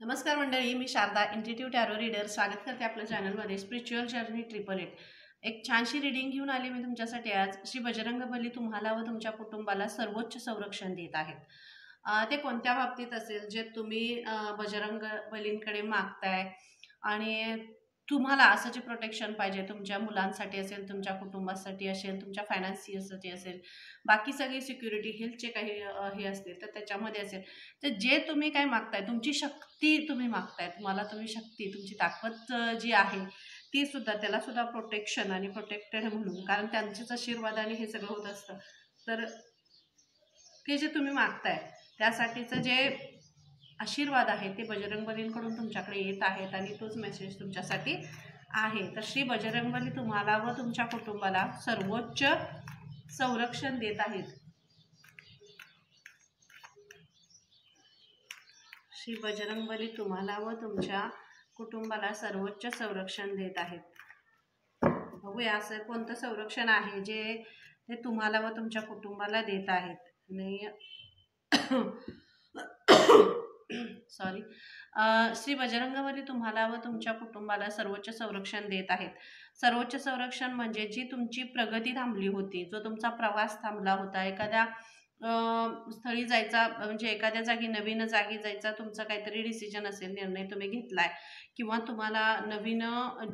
नमस्कार मंडळी, मी Sharda इंट्युटिव्ह tarot reader स्वागत करते आपल्या चॅनलमध्ये. स्पिरिच्युअल जर्नी 888 एक छानशी रीडिंग घेऊन आले मी तुमच्यासाठी. आज श्री बजरंगबली तुम्हाला व तुमच्या कुटुंबाला सर्वोच्च संरक्षण देत आहेत. ते कोणत्या बाबतीत असेल जे तुम्ही बजरंगबलींकडे मागताय आणि तुम्हाला असं जे प्रोटेक्शन पाहिजे, तुमच्या मुलांसाठी असेल, तुमच्या कुटुंबासाठी असेल, तुमच्या फायनान्शियलसाठी असेल, बाकी सगळी सिक्युरिटी हेल्थचे काही हे असतील तर त्याच्यामध्ये असेल, तर जे तुम्ही काय मागताय, तुमची शक्ती तुम्ही मागताय, तुम्हाला तुम्ही शक्ती, तुमची ताकद जी आहे ती सुद्धा, त्याला सुद्धा प्रोटेक्शन आणि प्रोटेक्टेड म्हणून, कारण त्यांचेच आशीर्वादाने हे सगळं होत असतं. तर ते जे तुम्ही मागताय त्यासाठीचं जे आशीर्वाद आहे ते बजरंगबलींकडून तुमच्याकडे येत आहेत आणि तोच मेसेज तुमच्यासाठी आहे. तर श्री बजरंगबली तुम्हाला व तुमच्या कुटुंबाला सर्वोच्च संरक्षण देत आहेत. श्री बजरंगबली तुम्हाला व तुमच्या कुटुंबाला सर्वोच्च संरक्षण देत आहेत. बघूया असं कोणतं संरक्षण आहे जे ते तुम्हाला व तुमच्या कुटुंबाला देत आहेत. आणि सॉरी, श्री बजरंगबली तुम्हाला व तुमच्या कुटुंबाला सर्वोच्च संरक्षण देत आहेत. सर्वोच्च संरक्षण म्हणजे जी तुमची प्रगती थांबली होती, जो तुमचा प्रवास थांबला होता, एखाद्या स्थळी जायचा, म्हणजे एखाद्या जागी, नवीन जागी जायचा तुमचा काहीतरी डिसिजन असेल, निर्णय तुम्ही घेतलाय, किंवा तुम्हाला नवीन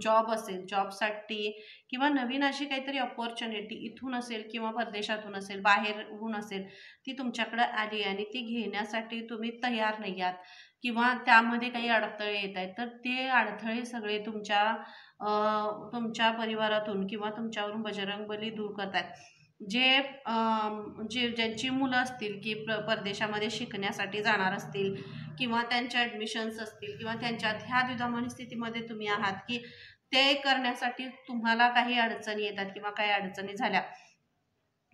जॉब असेल, जॉबसाठी किंवा नवीन अशी काहीतरी अपॉर्च्युनिटी इथून असेल किंवा परदेशातून असेल, बाहेरहून असेल, ती तुमच्याकडे आली आणि ती घेण्यासाठी तुम्ही तयार नाही आहात किंवा त्यामध्ये काही अडथळे येत आहेत, तर ते अडथळे सगळे तुमच्या परिवारातून किंवा तुमच्यावरून बजरंगबली दूर करतात. जे ज्यांची मुलं असतील की परदेशामध्ये शिकण्यासाठी जाणार असतील, किंवा त्यांच्या ॲडमिशन्स असतील, किंवा त्यांच्यात ह्या द्विधा स्थितीमध्ये तुम्ही आहात की ते करण्यासाठी तुम्हाला काही अडचणी येतात किंवा काही अडचणी झाल्या,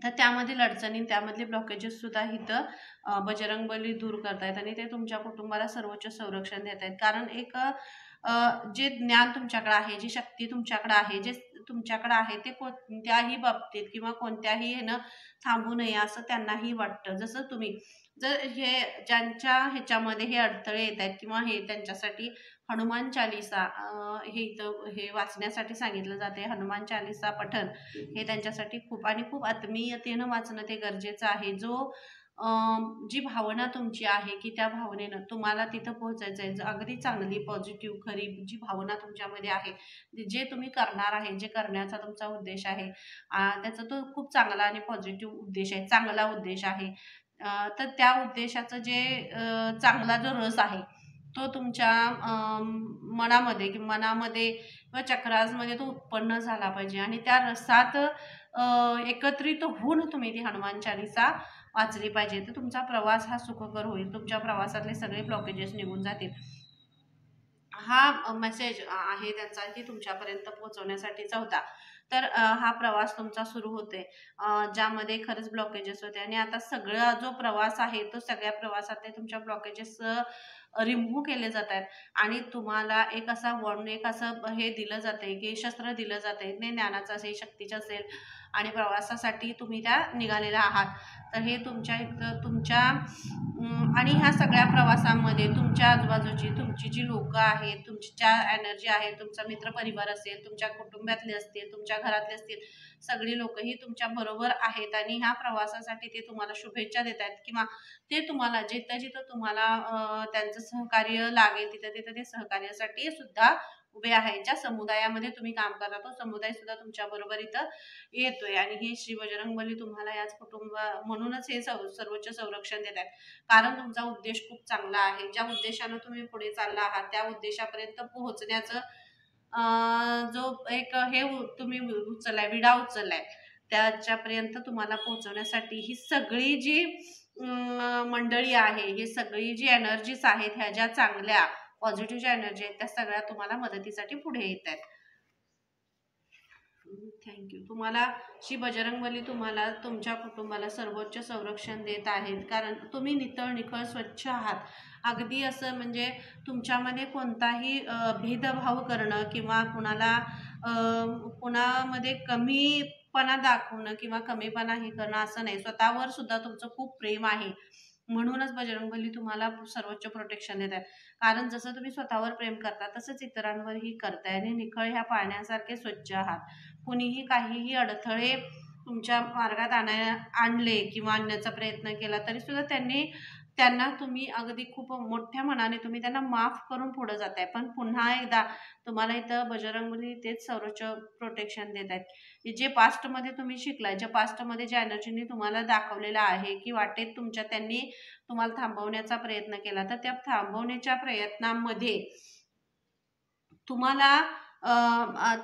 तर त्यामधील अडचणी, त्यामधले ब्लॉकेजेस सुद्धा इथं बजरंगबली दूर करतायत आणि ते तुमच्या कुटुंबाला सर्वोच्च संरक्षण देत आहेत. कारण एक जे ज्ञान तुमच्याकडे आहे, जी शक्ती तुमच्याकडे आहे, जे तुमच्याकडे आहे ते कोणत्याही बाबतीत किंवा कोणत्याही ह्यानं थांबू नये असं त्यांनाही वाटतं. जसं तुम्ही जर हे ज्यांच्या ह्याच्यामध्ये हे अडथळे येत आहेत किंवा हे त्यांच्यासाठी हनुमान चालीसा हे इथं हे वाचण्यासाठी सांगितलं जाते. हनुमान चालीसा पठण हे त्यांच्यासाठी खूप आणि खूप आत्मीयतेनं वाचणं ते गरजेचं आहे. जी भावना तुमची आहे की त्या भावनेनं तुम्हाला तिथं पोहोचायचं आहे, अगदी चांगली, पॉझिटिव्ह, खरी जी भावना तुमच्यामध्ये आहे, जे तुम्ही करणार आहे, जे करण्याचा तुमचा उद्देश आहे, त्याचा तो खूप चांगला आणि पॉझिटिव्ह उद्देश आहे, चांगला उद्देश आहे. तर त्या उद्देशाचं जे चांगला जो रस आहे तो तुमच्या मनामध्ये किंवा चक्रासमध्ये तो उत्पन्न झाला पाहिजे आणि त्या रसात एकत्रित होऊन तुम्ही ती हनुमान चालीसा वाचली पाहिजे. तर तुमचा प्रवास हा सुखकर होईल, तुमच्या प्रवासातले सगळे ब्लॉकेजेस निघून जातील. हा मेसेज आहे त्यांचा की तुमच्यापर्यंत पोहोचवण्यासाठीचा होता. तर हा प्रवास तुमचा सुरू होते, ज्यामध्ये खरंच ब्लॉकेजेस होते आणि आता सगळा जो प्रवास आहे तो सगळ्या प्रवासात तुमच्या ब्लॉकेजेस रिमूव्ह केले जात आहेत आणि तुम्हाला एक असा वॉर्न, एक असं हे दिलं जाते की शस्त्र दिलं जाते, ते ज्ञानाचं असेल, शक्तीचं असेल आणि प्रवासासाठी तुम्ही त्या निघालेल्या आहात. तर हे तुमच्या आणि ह्या सगळ्या प्रवासामध्ये तुमच्या आजूबाजूची तुमची जी लोकं आहेत, तुमची ज्या एनर्जी आहे, तुमचा मित्रपरिवार असेल, तुमच्या कुटुंबातले असतील, तुमच्या घरातले असतील, सगळी लोक ही तुमच्या बरोबर आहेत आणि ह्या प्रवासासाठी ते तुम्हाला शुभेच्छा देत आहेत किंवा ते तुम्हाला जिथं जिथं तुम्हाला त्यांचं सहकार्य लागेल तिथं तिथं ते सहकार्यासाठी सुद्धा उभे आहे. ज्या समुदायामध्ये तुम्ही काम करता तो समुदाय सुद्धा तुमच्या बरोबर इथं येतोय आणि हे श्री बजरंगबली तुम्हाला याच कुटुंब म्हणूनच हे सर्वोच्च संरक्षण देत आहेत. कारण तुमचा उद्देश खूप चांगला आहे. ज्या उद्देशानं तुम्ही पुढे चालला आहात त्या उद्देशापर्यंत पोहोचण्याचं जो एक हे तुम्ही उचललाय, विडा उचललाय, त्याच्यापर्यंत तुम्हाला पोहोचवण्यासाठी ही सगळी जी मंडळी आहे, ही सगळी जी एनर्जीज आहेत, ह्या ज्या चांगल्या पॉझिटिव्ह ज्या एनर्जी आहेत त्या सगळ्या तुम्हाला मदतीसाठी पुढे येत आहेत. थँक्यू. तुम्हाला श्री बजरंगबली तुम्हाला तुमच्या कुटुंबाला सर्वोच्च संरक्षण देत आहेत, कारण तुम्ही नितळ निखळ स्वच्छ आहात. अगदी असं म्हणजे तुमच्यामध्ये कोणताही भेदभाव करणं किंवा कुणामध्ये कमीपणा दाखवणं किंवा कमीपणा हे करणं असं नाही. स्वतःवर सुद्धा तुमचं खूप प्रेम आहे म्हणूनच बजरंगबली तुम्हाला सर्वोच्च प्रोटेक्शन देत आहेत. कारण जसं तुम्ही स्वतःवर प्रेम करता तसंच इतरांवरही करताय आणि निखळ ह्या पाण्यासारखे स्वच्छ आहात. कुणीही काहीही अडथळे तुमच्या मार्गात आणले किंवा आणण्याचा प्रयत्न केला तरी सुद्धा त्यांना तुम्ही अगदी खूप मोठ्या मनाने तुम्ही त्यांना माफ करून पुढे जाताय. पण पुन्हा एकदा तुम्हाला इथं बजरंगबली तेच सर्वोच्च प्रोटेक्शन देत आहेत. जे पास्टमध्ये तुम्ही शिकलाय, ज्या पास्टमध्ये ज्या एनर्जीनी तुम्हाला दाखवलेलं आहे की वाटेत तुमच्या त्यांनी तुम्हाला थांबवण्याचा प्रयत्न केला, तर त्या थांबवण्याच्या प्रयत्नामध्ये तुम्हाला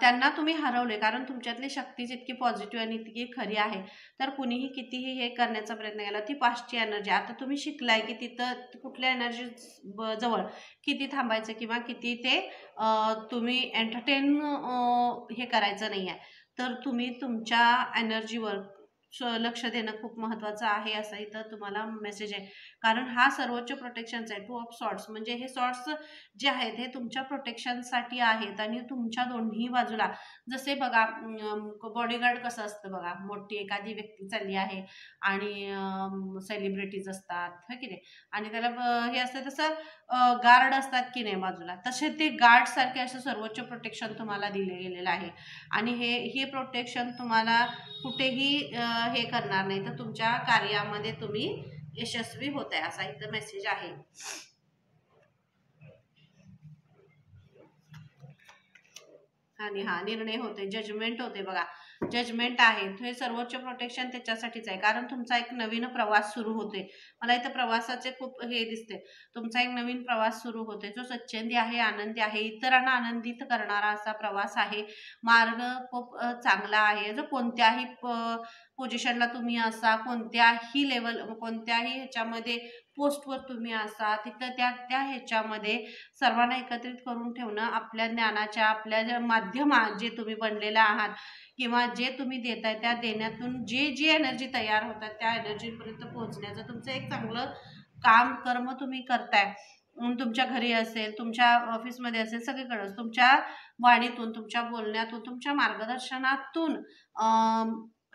त्यांना तुम्ही हरवले. कारण तुमच्यातली शक्तीच इतकी पॉझिटिव्ह आणि इतकी खरी आहे. तर कुणीही कितीही हे करण्याचा प्रयत्न केला, ती पास्टची एनर्जी. आता तुम्ही शिकलाय की तिथं कुठल्या एनर्जी जवळ किती थांबायचं किंवा किती ते तुम्ही एंटरटेन हे करायचं नाही आहे. तर तुम्ही तुमच्या एनर्जीवर लक्ष देणं खूप महत्त्वाचं आहे, असं इथं तुम्हाला मेसेज आहे. कारण हा सर्वोच्च प्रोटेक्शनचा आहे. 2 ऑफ सॉर्ड्स म्हणजे हे सॉर्ड्स जे आहेत हे तुमच्या प्रोटेक्शनसाठी आहेत आणि तुमच्या दोन्ही बाजूला जसे बघा बॉडीगार्ड कसं असतं बघा, मोठी एखादी व्यक्ती चालली आहे आणि सेलिब्रिटीज असतात हो की नाही, आणि त्याला हे असतं तसं गार्ड असतात की नाही बाजूला, तसे ते गार्ड सारखे असं सर्वोच्च प्रोटेक्शन तुम्हाला दिले गेलेलं आहे. आणि हे प्रोटेक्शन तुम्हाला कुठेही हे करणार नाही, तर तुमच्या कार्यामध्ये तुम्ही यशस्वी होत आहे, असा इथं मेसेज आहे. आणि हा निर्णय होते, जजमेंट होते बघा, जजमेंट आहे. हे सर्वोच्च प्रोटेक्शन त्याच्यासाठीच आहे, कारण तुमचा एक नवीन प्रवास सुरू होते. मला इथं प्रवासाचे खूप हे दिसते. तुमचा एक नवीन प्रवास सुरू होते, जो स्वच्छंदी आहे, आनंदी आहे, इतरांना आनंदित करणारा असा प्रवास आहे. मार्ग खूप चांगला आहे. जो कोणत्याही पोझिशनला तुम्ही असा, कोणत्याही लेवल, कोणत्याही ह्याच्यामध्ये पोस्टवर तुम्ही असा, तिथं त्या त्या ह्याच्यामध्ये सर्वांना एकत्रित करून ठेवणं, आपल्या ज्ञानाच्या, आपल्या ज्या माध्यम जे तुम्ही बनलेला आहात किंवा जे तुम्ही देताय त्या देण्यातून जी एनर्जी तयार होतात त्या एनर्जीपर्यंत पोहोचण्याचं तुमचं एक चांगलं कर्म तुम्ही करताय. तुमच्या घरी असेल, तुमच्या ऑफिसमध्ये असेल, सगळीकडेच तुमच्या वाणीतून, तुमच्या बोलण्यातून, तुमच्या मार्गदर्शनातून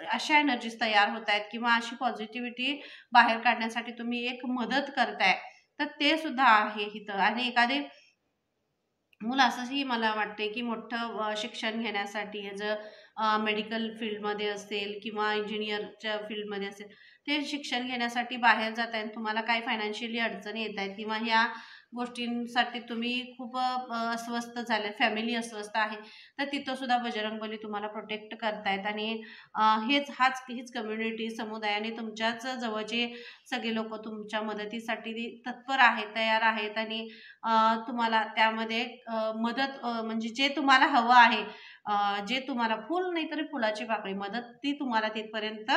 अशा एनर्जीज तयार होत आहेत किंवा अशी पॉझिटिव्हिटी बाहेर काढण्यासाठी तुम्ही एक मदत करताय. तर ते सुद्धा आहे इथं. आणि एखादे मूल असंही मला वाटते की मोठं शिक्षण घेण्यासाठी जर मेडिकल फील्डमध्ये असेल किंवा इंजिनिअरच्या फील्डमध्ये असेल, ते शिक्षण घेण्यासाठी बाहेर जात आहेत, तुम्हाला काही फायनान्शियली अडचणी येत आहेत किंवा ह्या गोष्टींसाठी तुम्ही खूप अस्वस्थ झाले, फॅमिली अस्वस्थ आहे, तर तिथं सुद्धा बजरंगबली तुम्हाला प्रोटेक्ट करतायत. आणि हीच कम्युनिटी, समुदाय आणि तुमच्याच जवळचे सगळे लोक तुमच्या मदतीसाठी तत्पर आहेत, तयार आहेत. आणि तुम्हाला त्यामध्ये मदत म्हणजे जे तुम्हाला हवं आहे, जे तुम्हाला फुल नाही तरी फुलाची पाकळी मदत ती तुम्हाला तिथपर्यंत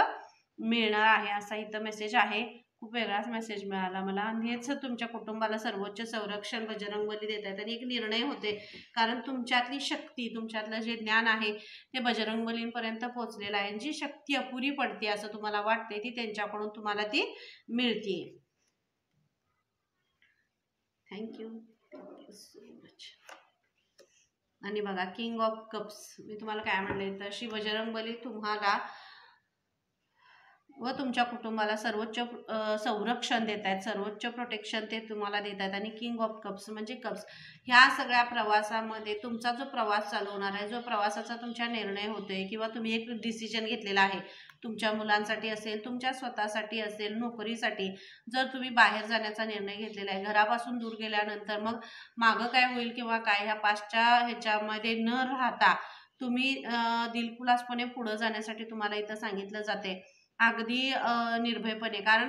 मिळणार आहे, असा इथं मेसेज आहे. खूप वेगळाच मेसेज मिळाला मला. आणि हेच तुमच्या कुटुंबाला सर्वोच्च संरक्षण बजरंगबली देत आहेत आणि एक निर्णय होते. कारण तुमच्यातली शक्ती, तुमच्यातलं जे ज्ञान आहे ते बजरंगबलींपर्यंत पोहोचलेलं आहे. जी शक्ती अपुरी पडते असं तुम्हाला वाटते, ती त्यांच्याकडून तुम्हाला ती मिळते. Thank you so much. आणि बघा, किंग ऑफ कप्स, मी तुम्हाला काय म्हणले, तर श्री बजरंगबली तुम्हाला व तुमच्या कुटुंबाला सर्वोच्च संरक्षण देत आहेत, सर्वोच्च प्रोटेक्शन ते तुम्हाला देत आहेत. आणि किंग ऑफ कप्स म्हणजे कप्स, ह्या सगळ्या प्रवासामध्ये तुमचा जो प्रवास चालू होणार आहे, जो प्रवासाचा तुमचा निर्णय होतोय किंवा तुम्ही एक डिसिजन घेतलेला आहे, तुमच्या मुलांसाठी असेल, तुमच्या स्वतःसाठी असेल, नोकरीसाठी जर तुम्ही बाहेर जाण्याचा निर्णय घेतलेला आहे, घरापासून दूर गेल्यानंतर मग मागं काय होईल किंवा काय, ह्या पाचच्या ह्याच्यामध्ये न राहता तुम्ही दिलखुलासपणे पुढे जाण्यासाठी तुम्हाला इथं सांगितलं जाते, अगदी निर्भयपणे. कारण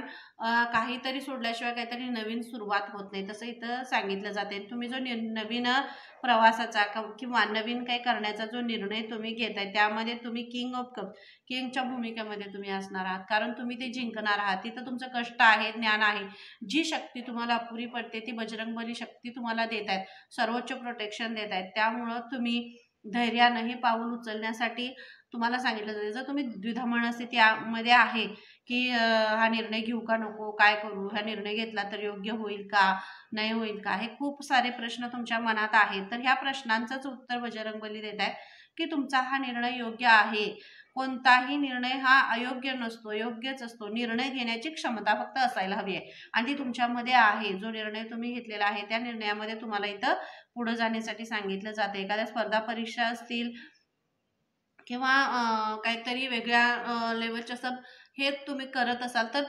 काहीतरी सोडल्याशिवाय काहीतरी नवीन सुरुवात होत नाही, तसं इथं सांगितलं जाते. तुम्ही जो नवीन प्रवासाचा किंवा नवीन काही करण्याचा जो निर्णय तुम्ही घेताय, त्यामध्ये तुम्ही किंग ऑफ कप, किंगच्या भूमिकेमध्ये तुम्ही असणार आहात. कारण तुम्ही ते जिंकणार आहात. तिथं तुमचं कष्ट आहे, ज्ञान आहे, जी शक्ती तुम्हाला अपुरी पडते ती बजरंगबली शक्ती तुम्हाला देत आहेत, सर्वोच्च प्रोटेक्शन देत आहेत. त्यामुळं तुम्ही धैर्यानं हे पाऊल उचलण्यासाठी तुम्हाला सांगितलं जाते. जर तुम्ही द्विधा मनस्थितीमध्ये आहे की हा निर्णय घेऊ का नको, काय करू, हा निर्णय घेतला तर योग्य होईल का, नाही होईल का, हे खूप सारे प्रश्न तुमच्या मनात आहेत, तर ह्या प्रश्नांचंच उत्तर बजरंगबली देत आहे की तुमचा हा निर्णय योग्य आहे. कोणताही निर्णय हा अयोग्य नसतो, योग्यच असतो. निर्णय घेण्याची क्षमता फक्त असायला हवी आहे आणि ती तुमच्यामध्ये आहे. जो निर्णय तुम्ही घेतलेला आहे त्या निर्णयामध्ये तुम्हाला इथं पुढे जाण्यासाठी सांगितलं जाते. एखाद्या स्पर्धा परीक्षा असतील किंवा काहीतरी वेगळ्या लेवलच्या सब हे तुम्ही करत असाल तर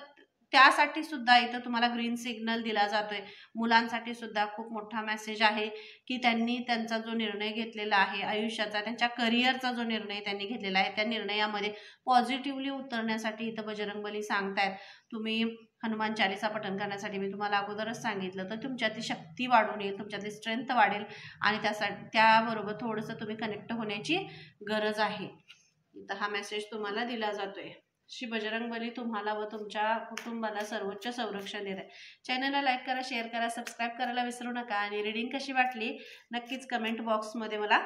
त्यासाठी सुद्धा इथं तुम्हाला ग्रीन सिग्नल दिला जातोय. मुलांसाठी सुद्धा खूप मोठा मेसेज आहे की त्यांनी त्यांचा जो निर्णय घेतलेला आहे आयुष्याचा, त्यांच्या करिअरचा जो निर्णय त्यांनी घेतलेला आहे त्या निर्णयामध्ये पॉझिटिव्हली उतरण्यासाठी इथं बजरंगबली सांगतायत. तुम्ही हनुमान चालीसा पठण करण्यासाठी मी तुम्हाला अगोदरच सांगितलं, तर तुमच्यातली शक्ती वाढून येईल, तुमच्यातली स्ट्रेंथ वाढेल आणि त्याबरोबर थोडंसं तुम्ही कनेक्ट होण्याची गरज आहे. इथं हा मेसेज तुम्हाला दिला जातोय. श्री बजरंगबली तुम्हाला व तुमच्या कुटुंबाला सर्वोच्च संरक्षण देत आहे. चॅनलला लाईक करा, शेअर करा, सबस्क्राईब करायला विसरू नका आणि रीडिंग कशी वाटली नक्कीच कमेंट बॉक्समध्ये मला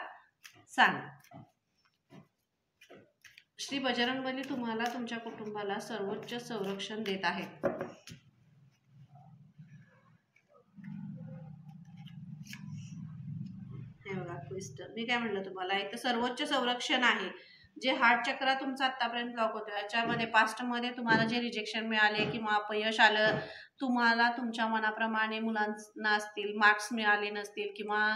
सांगा. श्री बजरंगबली तुम्हाला तुमच्या कुटुंबाला सर्वोच्च संरक्षण देत आहे. हे बघा क्रिस्टल, मी काय म्हणलं तुम्हाला इथं सर्वोच्च संरक्षण आहे. जे हार्ट चक्र तुमचा आतापर्यंत ब्लॉक होतो याच्यामध्ये पास्टमध्ये तुम्हाला जे रिजेक्शन मिळाले किंवा अपयश आलं, तुम्हाला तुमच्या मनाप्रमाणे मुलांना असतील मार्क्स मिळाले नसतील किंवा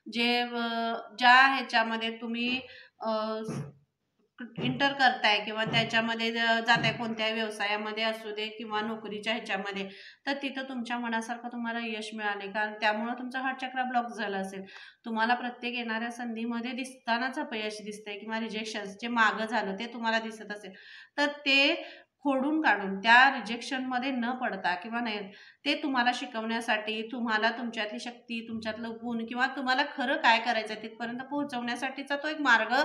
ज्या ह्याच्यामध्ये तुम्ही इंटर करताय किंवा त्याच्यामध्ये जाताय कोणत्याही व्यवसायामध्ये असू दे किंवा नोकरीच्या ह्याच्यामध्ये, तर तिथं तुमच्या मनासारखं तुम्हाला यश मिळाले, कारण त्यामुळे तुमचा हार्ट चक्र ब्लॉक झाला असेल. तुम्हाला प्रत्येक येणाऱ्या संधीमध्ये दिसतानाच अपयश दिसतंय किंवा रिजेक्शन जे मागं झालं ते तुम्हाला दिसत असेल, तर ते खोडून काढून त्या रिजेक्शनमध्ये न पडता किंवा नाही ते तुम्हाला शिकवण्यासाठी, तुम्हाला तुमच्यातली शक्ती, तुमच्यातलं गुण किंवा तुम्हाला खरं काय करायचं आहे तिथपर्यंत पोहोचवण्यासाठीचा तो एक मार्ग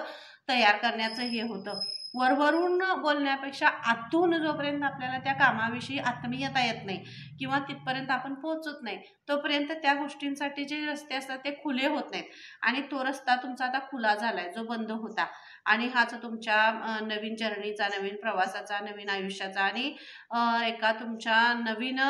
तयार करण्याचं हे होतं. वरवरून बोलण्यापेक्षा आतून जोपर्यंत आपल्याला त्या कामाविषयी आत्मीयता येत नाही किंवा तिथपर्यंत आपण पोहोचत नाही तोपर्यंत त्या गोष्टींसाठी जे रस्ते असतात ते खुले होत नाहीत आणि तो रस्ता तुमचा आता खुला झालाय जो बंद होता. आणि हाच तुमच्या नवीन जर्नीचा, नवीन प्रवासाचा, नवीन आयुष्याचा आणि एका तुमच्या नवीन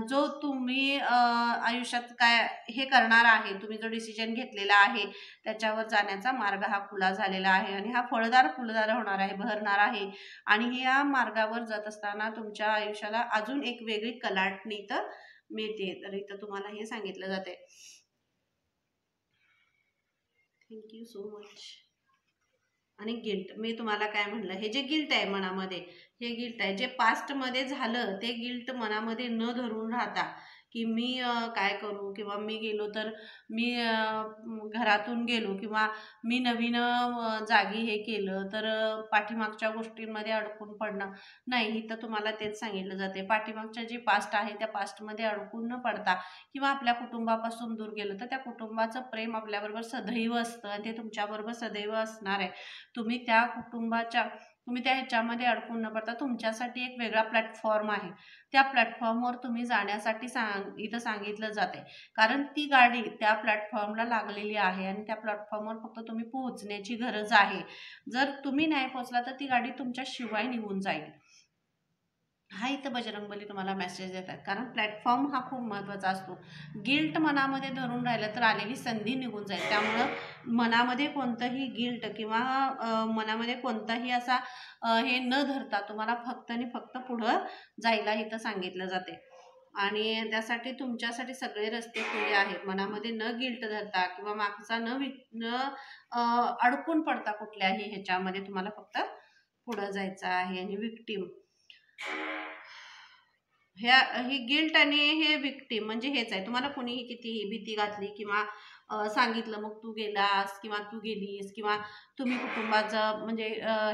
जो तुम्ही आयुष्यात काय हे करणार आहे, तुम्ही जो डिसिजन घेतलेला आहे त्याच्यावर जाण्याचा मार्ग हा खुला झालेला आहे आणि हा फुलदार होणार आहे, बहरणार आहे. आणि या मार्गावर जात असताना तुमच्या आयुष्याला अजून एक वेगळी कलाटणी इथं मिळते. तर इथं तुम्हाला हे सांगितलं जाते. Thank you so much. आणि गिल्ट, मी तुम्हाला काय म्हणलं, हे जे गिल्ट आहे मनामध्ये, हे गिल्ट आहे जे पास्टमध्ये झालं, ते गिल्ट मनामध्ये न धरून राहता की मी काय करू किंवा मी गेलो तर मी घरातून गेलो किंवा मी नवीन जागी हे केलं तर पाठीमागच्या गोष्टींमध्ये अडकून पडणं नाही. इथं तुम्हाला तेच सांगितलं जाते, पाठीमागच्या जे पास्ट आहे त्या पास्टमध्ये अडकून न पडता किंवा आपल्या कुटुंबापासून दूर गेलं तर त्या कुटुंबाचं प्रेम आपल्याबरोबर सदैव असतं आणि ते तुमच्याबरोबर सदैव असणार आहे. तुम्ही त्या ह्याच्यामध्ये अडकून न पडता तुमच्यासाठी एक वेगळा प्लॅटफॉर्म आहे, त्या प्लॅटफॉर्मवर तुम्ही जाण्यासाठी इथं सांगितलं जाते. कारण ती गाडी त्या प्लॅटफॉर्मला लागलेली आहे आणि त्या प्लॅटफॉर्मवर फक्त तुम्ही पोहोचण्याची गरज आहे. जर तुम्ही नाही पोहोचला तर ती गाडी तुमच्या शिवाय निघून जाईल. हा इथं बजरंगबली तुम्हाला मेसेज देतात, कारण प्लॅटफॉर्म हा खूप महत्त्वाचा असतो. गिल्ट मनामध्ये धरून राहिलं तर आलेली संधी निघून जाईल. त्यामुळं मनामध्ये कोणतंही गिल्ट किंवा मनामध्ये कोणताही असा हे न धरता तुम्हाला फक्त आणि फक्त पुढं जायला इथं सांगितलं जाते. आणि त्यासाठी तुमच्यासाठी सगळे रस्ते खुले आहेत. मनामध्ये न गिल्ट धरता किंवा मागचा न अडकून पडता कुठल्याही ह्याच्यामध्ये तुम्हाला फक्त पुढं जायचं आहे. आणि विक्टीम, ही गिल्ट आणि हे विक्टीम म्हणजे हेच आहे. तुम्हाला कोणीही कितीही भीती घातली किंवा सांगितलं मग तू गेलास किंवा तू गेलीस किंवा तुम्ही कुटुंबाचं म्हणजे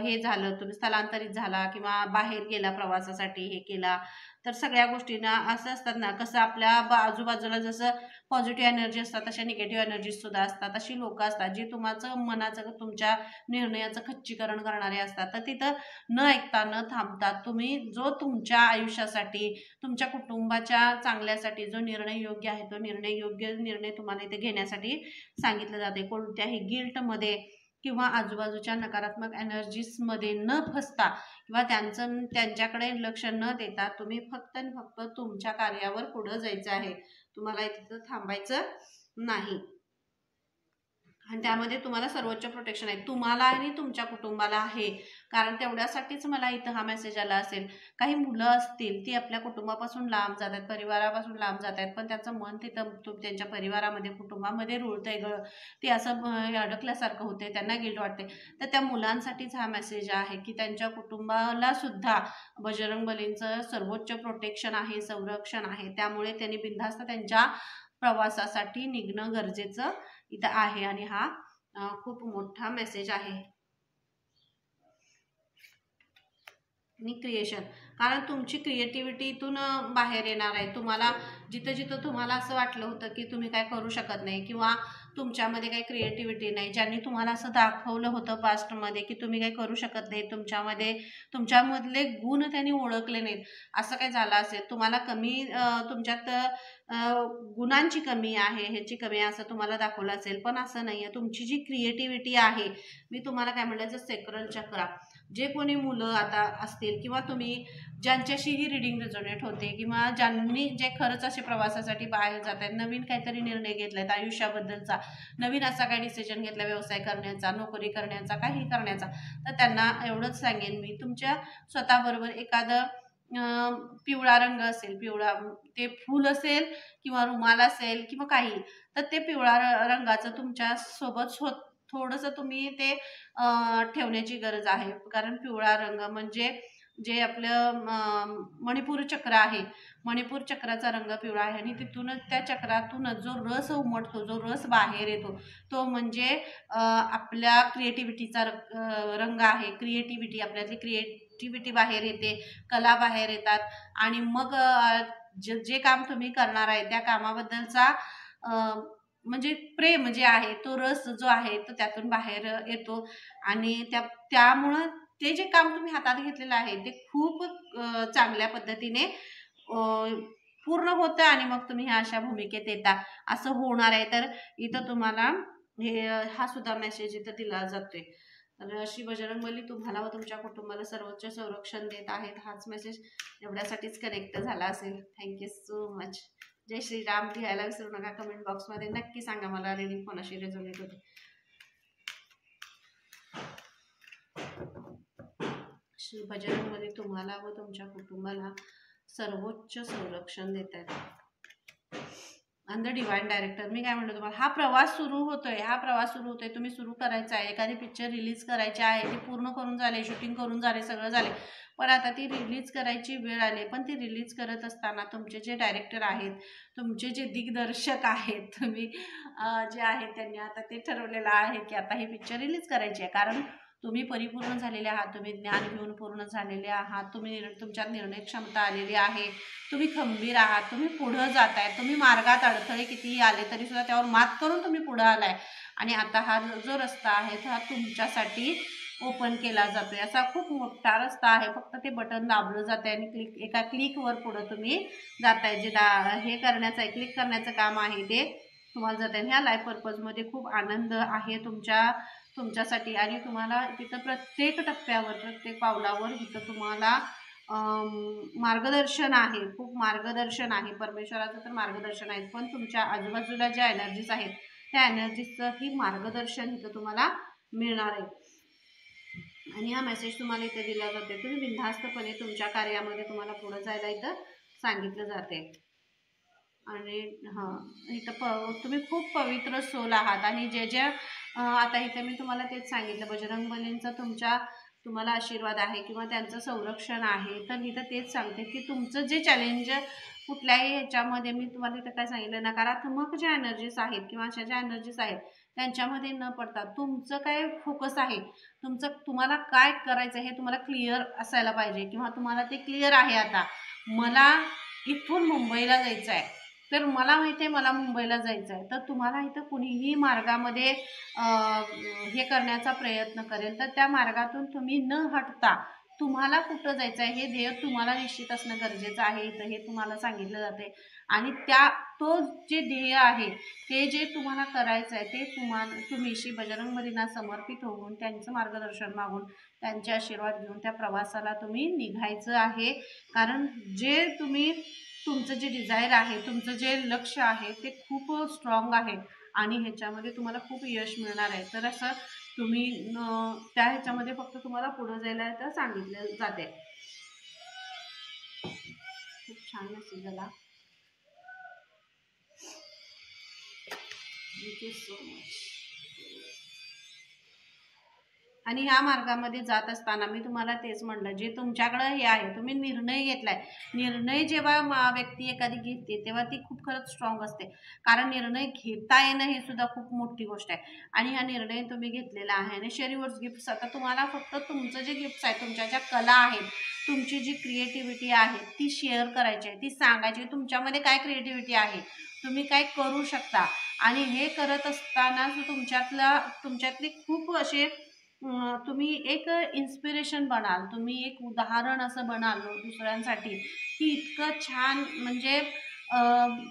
हे झालं, तुम्ही स्थलांतरित झाला किंवा बाहेर गेला प्रवासासाठी हे केला, तर सगळ्या गोष्टींना असं असतात ना, कसं आपल्या आजूबाजूला जसं पॉझिटिव्ह एनर्जी असतात तशा निगेटिव्ह एनर्जीज सुद्धा असतात. अशी लोक असतात जी तुमचं मनाचं तुमच्या निर्णयाचं खच्चीकरण करणारे असतात. तर तिथं न ऐकता न थांबता तुम्ही जो तुमच्या आयुष्यासाठी, तुमच्या कुटुंबाच्या चांगल्यासाठी जो निर्णय योग्य आहे तो योग्य निर्णय तुम्हाला इथे घेण्यासाठी सांगितलं जाते. कोणत्याही गिल्टमध्ये किंवा आजूबाजूच्या नकारात्मक एनर्जीजमध्ये न फसता किंवा त्यांच्याकडे लक्ष न देता तुम्ही फक्त आणि फक्त तुमच्या कार्यावर पुढे जायचं आहे. तुम्हाला इथे थांबायचं नाही. आणि त्यामध्ये तुम्हाला सर्वोच्च प्रोटेक्शन आहे, तुम्हाला आणि तुमच्या कुटुंबाला आहे. कारण तेवढ्यासाठीच मला इथं हा मेसेज आला असेल. काही मुलं असतील ती आपल्या कुटुंबापासून लांब जात आहेत, परिवारापासून लांब जात आहेत, पण त्यांचं मन तिथं त्यांच्या परिवारामध्ये कुटुंबामध्ये रुळतंय ते असं अडकल्यासारखं होते, त्यांना गिल्ट वाटते. तर त्या मुलांसाठीच हा मेसेज आहे की त्यांच्या कुटुंबाला सुद्धा बजरंगबलींचं सर्वोच्च प्रोटेक्शन आहे, संरक्षण आहे. त्यामुळे त्यांनी बिनधास्त त्यांच्या प्रवासासाठी निघणं गरजेचं इथं आहे. आणि हा खूप मोठा मेसेज आहे. आणि क्रिएशन, कारण तुमची क्रिएटिव्हिटी इथून बाहेर येणार आहे. तुम्हाला जिथं जिथं तुम्हाला असं वाटलं होतं की तुम्ही काय करू शकत नाही किंवा तुमच्यामध्ये काही क्रिएटिव्हिटी नाही, ज्यांनी तुम्हाला असं दाखवलं होतं पास्टमध्ये की तुम्ही काही करू शकत नाही, तुमच्यामधले गुण त्यांनी ओळखले नाहीत, असं काय झालं असेल, तुम्हाला कमी तुमच्यात गुणांची कमी आहे, ह्याची कमी आहे असं तुम्हाला दाखवलं असेल, पण असं नाही आहे. तुमची जी क्रिएटिव्हिटी आहे, मी तुम्हाला काय म्हटलं, जर सेक्रल चक्रा, जे कोणी मुलं आता असतील किंवा तुम्ही ज्यांच्याशी ही रिडिंग रिझोनेट होते किंवा ज्यांनी जे खरंच असे प्रवासासाठी बाहेर जात आहेत, नवीन काहीतरी निर्णय घेतलायत आयुष्याबद्दलचा, नवीन असा काही डिसिजन घेतला व्यवसाय करण्याचा, नोकरी करण्याचा, काही करण्याचा, तर त्यांना एवढंच सांगेन मी, तुमच्या स्वतःबरोबर एखादं पिवळा रंग असेल, पिवळा ते फूल असेल किंवा रुमाल असेल किंवा काही, तर ते पिवळा रंगाचं तुमच्या सोबत थोडंसं तुम्ही ते ठेवण्याची गरज आहे. कारण पिवळा रंग म्हणजे जे आपलं मणिपूर चक्र आहे, मणिपूर चक्राचा रंग पिवळा आहे आणि तिथूनच त्या चक्रातूनच जो रस उमटतो, जो रस बाहेर येतो, तो म्हणजे आपल्या क्रिएटिव्हिटीचा रंग आहे. क्रिएटिव्हिटी, आपल्यातली क्रिएटिव्हिटी बाहेर येते, कला बाहेर येतात आणि मग जे काम तुम्ही करणार आहे त्या कामाबद्दलचा म्हणजे प्रेम जे आहे, तो रस जो आहे तो त्यातून बाहेर येतो आणि त्यामुळं ते जे काम तुम्ही हातात घेतलेलं आहे ते खूप चांगल्या पद्धतीने पूर्ण होतं आणि मग तुम्ही ह्या अशा भूमिकेत येता, असं होणार आहे. तर इथं तुम्हाला हा सुद्धा मेसेज इथं दिला जातोय. तर अशी बजरंगबली तुम्हाला व तुमच्या कुटुंबाला सर्वोच्च संरक्षण देत आहेत. हाच मेसेज एवढ्यासाठीच कनेक्ट झाला असेल. Thank you so much. जय श्रीराम लिहायला विसरू नका. कमेंट बॉक्समध्ये नक्की सांगा मला रिडिंग कोणाशी रेझोनेट होते. श्री बजरंगबली तुम्हाला व तुमच्या कुटुंबाला सर्वोच्च संरक्षण देत आहेत. अंध डिवाइन डायरेक्टर, मी काय म्हणतो तुम्हाला, हा प्रवास सुरू होतोय, तुम्ही सुरू करायचा आहे. एखादी पिक्चर रिलीज करायची आहे, ती पूर्ण करून झाले, शूटिंग करून झाले, सगळं झाले, पण आता ती रिलीज करायची वेळ आली. पण ती रिलीज करत असताना तुमचे जे डायरेक्टर आहेत, तुमचे जे दिग्दर्शक आहेत, तुम्ही जे आहेत, त्यांनी आता ते ठरवलेलं आहे की आता ही पिक्चर रिलीज करायची आहे. कारण तुम्ही परिपूर्ण झालेले आहात, तुम्ही ज्ञान घेऊन पूर्ण झालेले आहात, तुमच्यात निर्णय क्षमता आलेली आहे, तुम्ही खंबीर आहात, तुम्ही पुढं जाताय, तुम्ही मार्गात अडथळे कितीही आले तरी सुद्धा त्यावर मात करून तुम्ही पुढं आलाय आणि आता हा जो रस्ता आहे हा तुमच्यासाठी ओपन केला जातोय. असा खूप मोठा रस्ता आहे, फक्त ते बटन दाबलं जातंय आणि एका क्लिकवर पुढं तुम्ही जाताय. जे हे करण्याचं आहे, क्लिक करण्याचं काम आहे ते तुम्हाला जात आहे. ह्या लाईफ पर्पजमध्ये खूप आनंद आहे तुमच्यासाठी आणि तुम्हाला तिथं प्रत्येक टप्प्यावर, प्रत्येक पावलावर इथं तुम्हाला मार्गदर्शन आहे, खूप मार्गदर्शन आहे. परमेश्वराचं तर मार्गदर्शन आहे, पण तुमच्या आजूबाजूला ज्या एनर्जीज आहेत त्या एनर्जीजचंही मार्गदर्शन इथं तुम्हाला मिळणार आहे. आणि हा मेसेज तुम्हाला इथे दिला जाते. तुम्ही बिनधास्तपणे तुमच्या कार्यामध्ये तुम्हाला पुढे जायला इथं सांगितलं जाते. आणि इथं तुम्ही खूप पवित्र सोल आहात आणि आता इथे मी तुम्हाला तेच सांगितलं, बजरंगबलींचा तुम्हाला आशीर्वाद आहे किंवा त्यांचं संरक्षण आहे. तर इथं तेच सांगते की तुमचं जे चॅलेंज कुठल्याही ह्याच्यामध्ये, मी तुम्हाला इथं काय सांगितलं, नकारात्मक ज्या एनर्जीज आहेत किंवा अशा ज्या एनर्जीज आहेत त्यांच्यामध्ये न पडता तुमचं काय फोकस आहे, तुम्हाला काय करायचं हे तुम्हाला क्लिअर असायला पाहिजे किंवा तुम्हाला ते क्लिअर आहे. आता मला इथून मुंबईला जायचं आहे, तर मला माहिती आहे मला मुंबईला जायचं आहे, तर तुम्हाला इथं कुणीही मार्गामध्ये हे करण्याचा प्रयत्न करेल तर त्या मार्गातून तुम्ही न हटता तुम्हाला कुठं जायचं आहे हे ध्येय तुम्हाला निश्चित असणं गरजेचं आहे. इथं हे तुम्हाला सांगितलं जाते आणि तो जे ध्येय आहे, ते जे तुम्हाला करायचं आहे, ते तुम्ही श्री बजरंगबलींना समर्पित होऊन त्यांचं मार्गदर्शन मागून त्यांचे आशीर्वाद घेऊन त्या प्रवासाला तुम्ही निघायचं आहे. कारण तुमचं जे डिझायर आहे, तुमचं जे लक्ष्य आहे ते खूप स्ट्रॉंग आहे आणि ह्याच्यामध्ये तुम्हाला खूप यश मिळणार आहे. तर असं तुम्ही त्या ह्याच्यामध्ये फक्त तुम्हाला पुढे जायला तर सांगितलं जाते. खूप छान मेसेज आला. Thank you so much. आणि ह्या मार्गामध्ये जात असताना मी तुम्हाला तेच म्हटलं, जे तुमच्याकडं हे आहे, तुम्ही निर्णय घेतलाय. निर्णय जेव्हा व्यक्ती एखादी घेते तेव्हा ती खूप खरंच स्ट्रॉंग असते. कारण निर्णय घेता येणं हे सुद्धा खूप मोठी गोष्ट आहे. आणि हा निर्णय तुम्ही घेतलेला आहे. आणि शेअर युअर्स गिफ्ट्स, आता तुम्हाला फक्त तुमचं जे गिफ्ट्स आहे, तुमच्या ज्या कला आहेत, तुमची जी क्रिएटिव्हिटी आहे ती शेअर करायची आहे, ती सांगायची. तुमच्यामध्ये काय क्रिएटिव्हिटी आहे, तुम्ही काय करू शकता. आणि हे करत असताना तुमच्यातली खूप असे तुम्ही एक इन्स्पिरेशन बनाल, तुम्ही एक उदाहरण असं बनाल दुसऱ्यांसाठी, की इतकं छान म्हणजे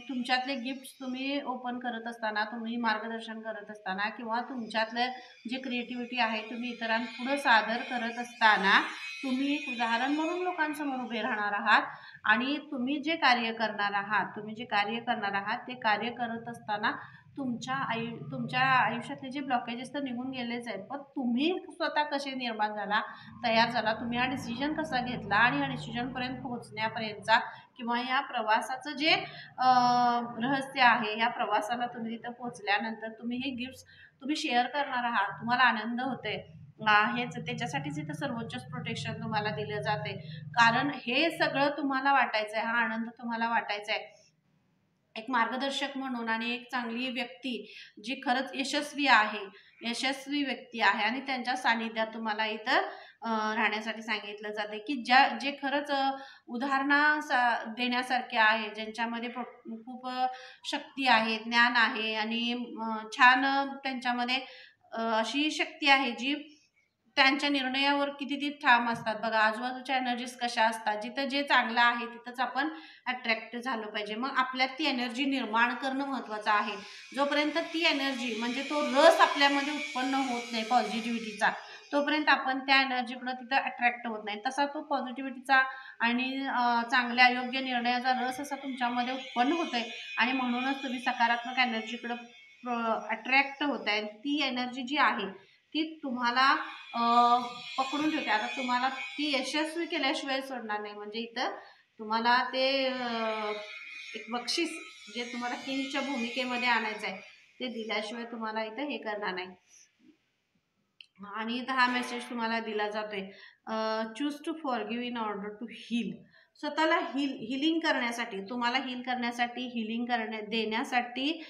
तुमच्यातले गिफ्ट्स तुम्ही ओपन करत असताना, तुम्ही मार्गदर्शन करत असताना किंवा तुमच्यातलं जे क्रिएटिव्हिटी आहे तुम्ही इतरांपुढे सादर करत असताना तुम्ही एक उदाहरण म्हणून लोकांसमोर उभे राहणार आहात. आणि तुम्ही जे कार्य करणार आहात ते कार्य करत असताना तुमच्या आयुष्यातले जे ब्लॉकेजेस तर निघून गेलेच आहेत, पण तुम्ही स्वतः कसे तयार झाला, तुम्ही हा डिसिजन कसा घेतला आणि ह्या डिसिजनपर्यंत पोहोचण्यापर्यंतचा किंवा ह्या प्रवासाचं जे रहस्य आहे, ह्या प्रवासाला तुम्ही तिथं पोहोचल्यानंतर तुम्ही हे गिफ्ट्स तुम्ही शेअर करणार आहात, तुम्हाला आनंद होतोय. हेच त्याच्यासाठीच इथं सर्वोच्च प्रोटेक्शन तुम्हाला दिलं जाते. कारण हे सगळं तुम्हाला वाटायचं आहे, हा आनंद तुम्हाला वाटायचा आहे एक मार्गदर्शक म्हणून आणि एक चांगली व्यक्ती जी खरंच यशस्वी व्यक्ती आहे आणि त्यांच्या सानिध्यात तुम्हाला इथं राहण्यासाठी सांगितलं जाते, की जे खरंच देण्यासारखे आहे, ज्यांच्यामध्ये खूप शक्ती आहे, ज्ञान आहे आणि छान त्यांच्यामध्ये अशी शक्ती आहे जी त्यांच्या निर्णयावर किती ती ठाम असतात. बघा आजूबाजूच्या एनर्जीज कशा असतात, जिथं जे चांगलं आहे तिथंच आपण अट्रॅक्ट झालं पाहिजे. मग आपल्यात ती एनर्जी निर्माण करणं महत्त्वाचं आहे. जोपर्यंत ती एनर्जी म्हणजे तो रस आपल्यामध्ये उत्पन्न होत नाही पॉझिटिव्हिटीचा, तोपर्यंत आपण त्या एनर्जीकडे तिथं अट्रॅक्ट होत नाही. तसा तो पॉझिटिव्हिटीचा आणि चांगल्या योग्य निर्णयाचा रस असा तुमच्यामध्ये उत्पन्न होतोय आणि म्हणूनच तुम्ही सकारात्मक एनर्जीकडे अट्रॅक्ट होताय. ती एनर्जी जी आहे ती तुम्हाला पकडून ठेवते. आता तुम्हाला ती यशस्वी केल्याशिवाय सोडणार नाही. म्हणजे इथं तुम्हाला ते एक बक्षीस जे तुम्हाला किंगच्या भूमिकेमध्ये आणायचं आहे ते दिल्याशिवाय तुम्हाला इथं हे करणार नाही. आणि इथं हा मेसेज तुम्हाला दिला जातोय, choose to forgive in order to heal. स्वतःला हिलिंग करण्यासाठी, तुम्हाला हिलिंग देण्यासाठी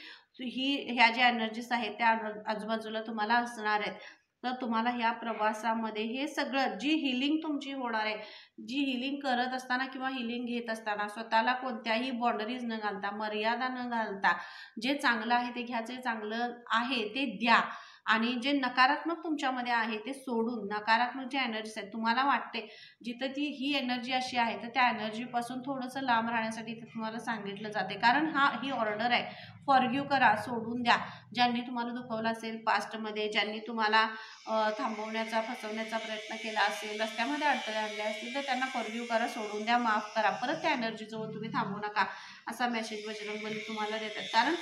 ह्या ज्या एनर्जीज आहेत त्या आजूबाजूला तुम्हाला असणार आहेत. तर तुम्हाला ह्या प्रवासामध्ये हे सगळं जी हिलिंग तुमची होणार आहे, जी हिलिंग करत असताना किंवा हिलिंग घेत असताना स्वतःला कोणत्याही बाउंडरीज न घालता, मर्यादा न घालता, जे चांगलं आहे ते घ्या, जे चांगलं आहे ते द्या. आणि जे नकारात्मक तुमच्यामध्ये आहे ते सोडून नकारात्मक जे एनर्जीज आहेत तुम्हाला वाटते जिथं ही एनर्जी अशी आहे तर त्या एनर्जीपासून थोडंसं लांब राहण्यासाठी इथे तुम्हाला सांगितलं जाते. कारण ही ऑर्डर आहे. फॉरगिव्ह करा, सोडून द्या. ज्यांनी तुम्हाला दुखवलं असेल पास्टमध्ये, ज्यांनी तुम्हाला थांबवण्याचा फसवण्याचा प्रयत्न केला असेल, रस्त्यामध्ये अडथळे आणले असतील, तर त्यांना फॉरगिव्ह करा, सोडून द्या, माफ करा. परत त्या एनर्जीजवळ तुम्ही थांबू नका असा मेसेज बजरंगबली तुम्हाला देतात. कारण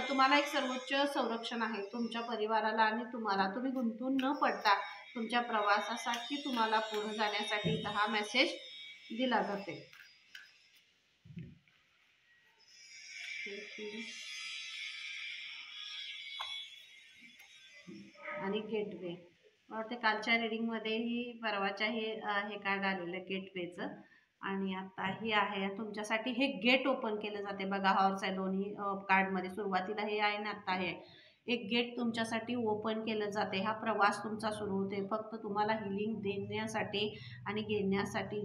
तुम्हाला एक सर्वोच्च संरक्षण आहे तुमच्या परिवाराला आणि तुम्ही गुंतून न पडता तुमच्या प्रवासासाठी तुम्हाला पुढे जाण्यासाठी हा मेसेज दिला जाते. आणि गेटवे ते कालच्या रीडिंगमध्येही परवाच्या हे कार्ड आलेलं गेटवेचं. आणि आता हे आहे तुमच्यासाठी, हे गेट ओपन केलं जाते. बघा हॉर्स आहे दोन्ही कार्डमध्ये, सुरुवातीला हे आहे आणि आता हे एक गेट तुमच्यासाठी ओपन केलं जाते. हा प्रवास तुमचा सुरू होते फक्त तुम्हाला हिलिंग देण्यासाठी आणि घेण्यासाठी.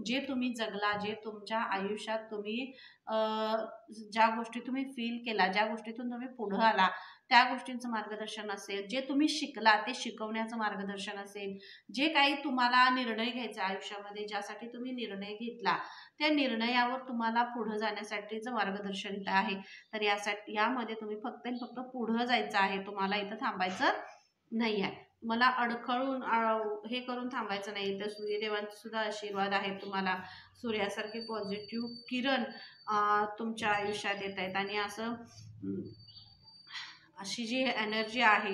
जे तुम्ही जगला, जे तुमच्या आयुष्यात तुम्ही ज्या गोष्टी तुम्ही फील केला, ज्या गोष्टीतून तुम्ही पुढे आला त्या गोष्टींचं मार्गदर्शन असेल, जे तुम्ही शिकला ते शिकवण्याचं मार्गदर्शन असेल, जे काही तुम्हाला निर्णय घ्यायचा आयुष्यामध्ये, ज्यासाठी तुम्ही निर्णय घेतला त्या निर्णयावर तुम्हाला पुढे जाण्यासाठीचं मार्गदर्शन इथं आहे. तर यामध्ये तुम्ही फक्त पुढे जायचं आहे, तुम्हाला इथं थांबायचं नाही आहे. मला अडखळून हे करून थांबायचं नाही. तर सूर्यदेवांचे सुद्धा आशीर्वाद आहेत तुम्हाला. सूर्यासारखे पॉझिटिव्ह किरण तुमच्या आयुष्यात येत आहेत आणि असं अशी जी एनर्जी आहे,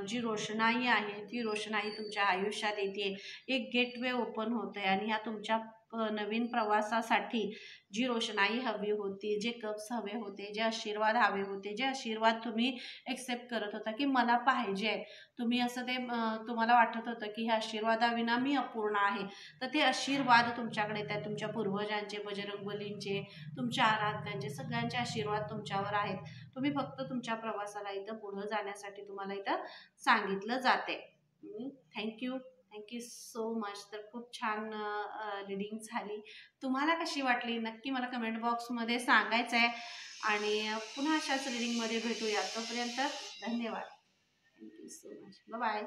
जी रोषणाई आहे, ती रोषणाई तुमच्या आयुष्यात येते. एक गेटवे ओपन होते आणि ह्या तुमच्या नवीन प्रवासासाठी जी रोषणाई हवी होती, जे कप्स हवे होते, जे आशीर्वाद हवे होते, जे आशीर्वाद तुम्ही एक्सेप्ट करत होता की मला पाहिजे आहे, तुम्ही असं ते तुम्हाला वाटत होतं की ह्या आशीर्वादाविना मी अपूर्ण आहे, तर ते आशीर्वाद तुमच्याकडे येतात. तुमच्या पूर्वजांचे, बजरंगबलींचे, तुमच्या आराध्यांचे, सगळ्यांचे आशीर्वाद तुमच्यावर आहेत. तुम्ही फक्त तुमच्या प्रवासाला इथं पुढं जाण्यासाठी तुम्हाला इथं सांगितलं जाते. थँक्यू. Thank you so much. तर खूप छान रीडिंग झाली. तुम्हाला कशी वाटली नक्की मला कमेंट बॉक्समध्ये सांगायचं आहे आणि पुन्हा अशाच रीडिंगमध्ये भेटूया. तोपर्यंत धन्यवाद. Thank you so much. बाय.